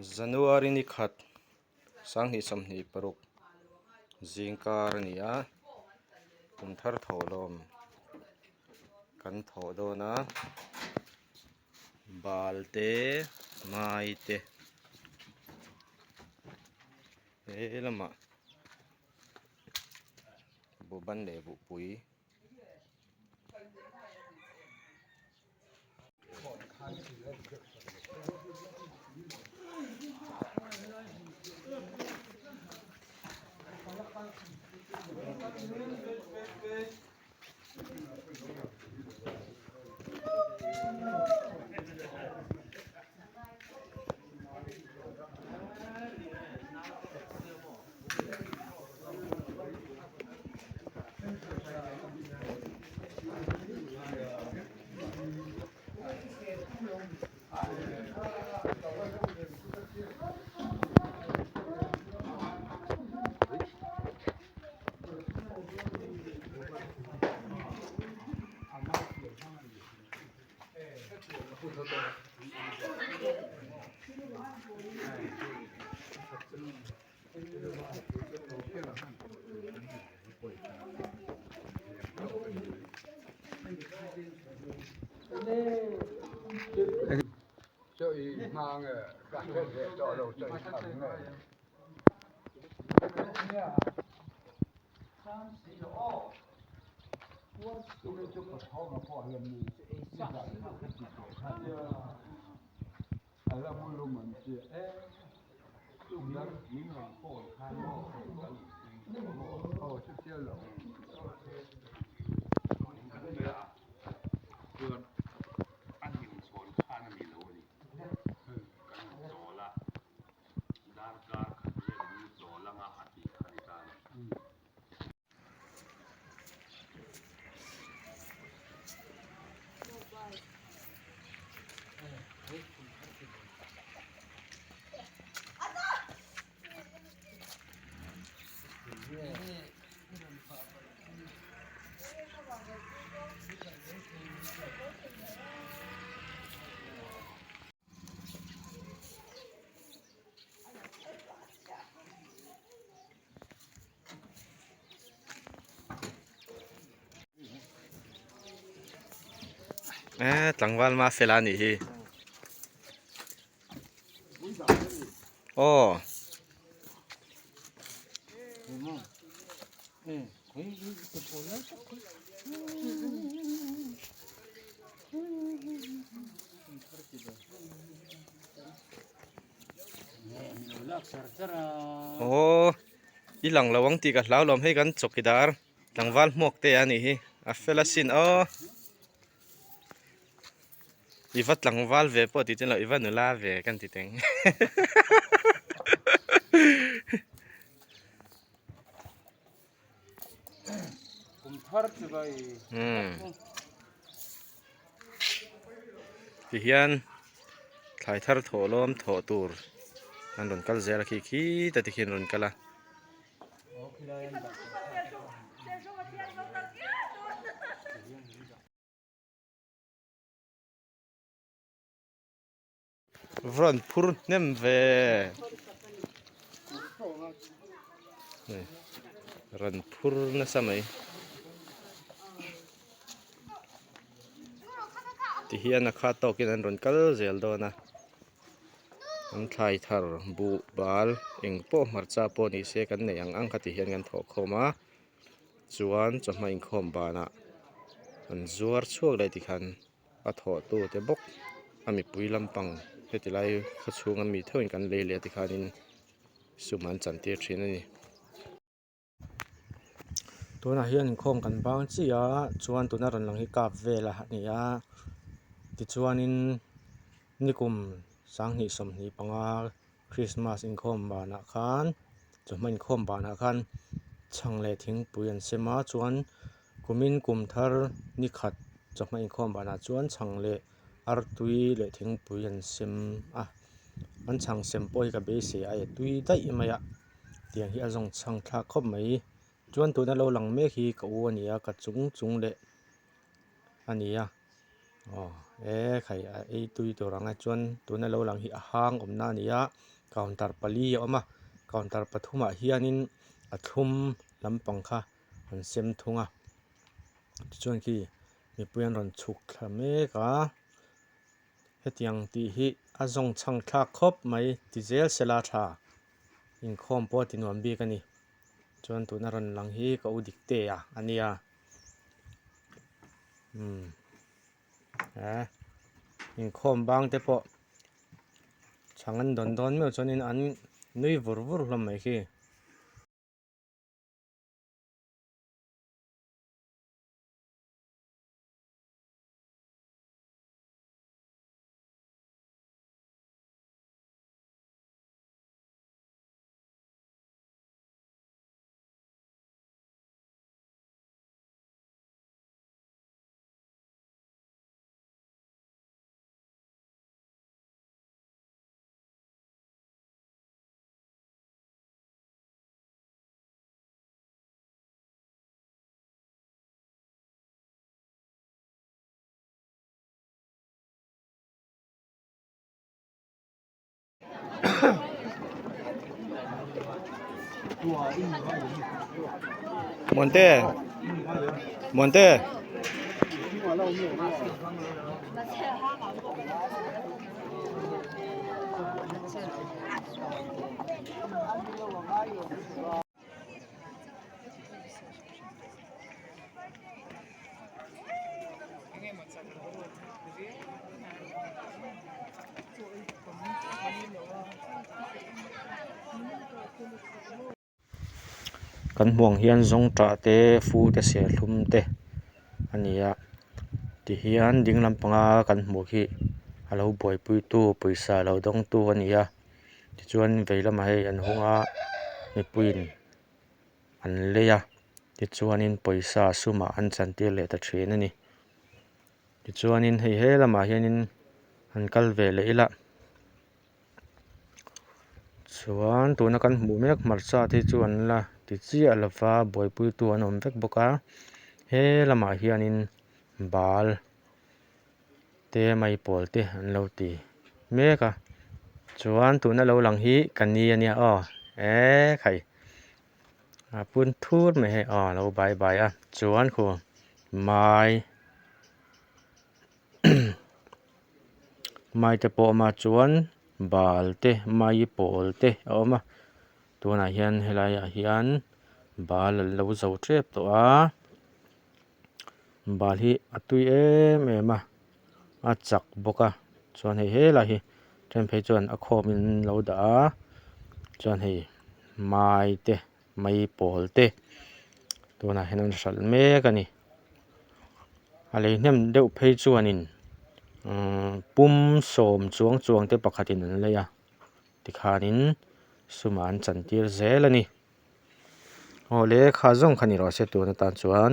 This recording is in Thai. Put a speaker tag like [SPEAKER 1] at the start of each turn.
[SPEAKER 1] January ni khat sang hi sam ni paruk jingkar nia kumthar tholom kan tho do na balte maite lama bu ban le bu pui
[SPEAKER 2] chơi mang cả cái để cho đầu chơi thằng này
[SPEAKER 1] tlangwal ma fela ni hi oh oh ilang lawang ti ka hlalom he kan chokidar tlangwal mok te ani hi a fela sin oh iwa tlangwal ve po ti chen lo iwa nula ve kan ti teng
[SPEAKER 2] kumthar chubai
[SPEAKER 1] ti hian thlai thar tholom tho tur an ron kal zer khi khi ta ti khin ron kala vron phur nem ve ran phur na samai ti hian a kha to kin an ron kal zel do na an thlai thar bu bal eng po marcha po ni se kan nei ang kha ti hian kan tho khoma chuan chawhma in khom bana an zuar chuak lai ti khan a tho tu te bok ami pui lampang heti lai khachung ami theuin kan le le ti khanin suman chan tir thin ani tuna hian khom kan bang chia chuan tuna ran lang hi kap vela ania ti chuanin nikum sang ni som ni panga Christmas in khom bana khan chawhma in khom bana khan chang le thing pui an sema chuan kumin kumthar ni khat chawhma in khom bana chuan chang le artui le thing pui an sem an chang sem poi ka be se ai tui dai maya tiang hi azong chang thla khop mai chuan tuna lo lang mek hi ka u ania ka chung chung le ania ไข่ไอ้ตุยตัวรังจวนตัวนั้นเราหลังหิหางอมนานี่กาวน์ตัรปลีออกมากาวน์ตัรปฐุมเฮียนินอทุมลำปังค่ะหันเซมทุงจวนกี้มีเพื่อนรันฉุกทำเมกะเฮตียงตีหิอาจงช่างทักคบไม่ติเจลเซลาชาอินคอมปอตินวันบีกันนี่จวนตัวนั้นรันหลังหิก็อุดิกเตะอันนี้อินคอมบางแต่พอช่างอันดอนเมื่อจนอันนุยวุลำไม่ขี้มอนเต้กันห่วงเฮียนจงตระเตฟูเตเสียลุมเตอันนี้ที่เฮียนดิ่งลำปังกันหมวกฮีเราบ่อยปุยตู้ปุยสาเราต้องตู้อันนี้ที่ชวนไปละมาให้อันหงไม่ปุยนอันเลียที่ชวนนินปุยสาสุมาอันจันเตียเลตเทรนนี่ที่ชวนนินให้ละมาเฮียนินอันกัลเวเลยละส่วนตัวนักการหมู่เมกมาร์ซาที่ชวนละที่เจียลฟ้าบ่อยปุยตัวนมเวกบกาเฮละมาเฮียนินบาลเตไม่ปอลเตอันเราตีเมกส่วนตัวนั้นเราหลังฮีกันนี้อันนี้ไข่ปุ่นทูดไม่ให้เราบายส่วนคู่ไม่จะปอมาส่วนบาลเตไม่ปอลเตเอามาตัวไหนเฮียนเฮลายเฮียนบาลเราจะเทรปตัวบาลฮีตุยมาจักบกส่วนให้ละฮีเทมเพจวนอคอมินเราด่าส่วนให้ไม่เตไม่ปอลเตตัวไหนเห็นมันสัลเมกันนี่อะไรเนี่ยเดี๋ยวเพจจวนินปุ่มสมจวงเตปกตินั่นเลยติขานินสุมานจันทีเซลนี่โอเล่ข้าจงขันนี่รอเสตัวนั้นตานจวน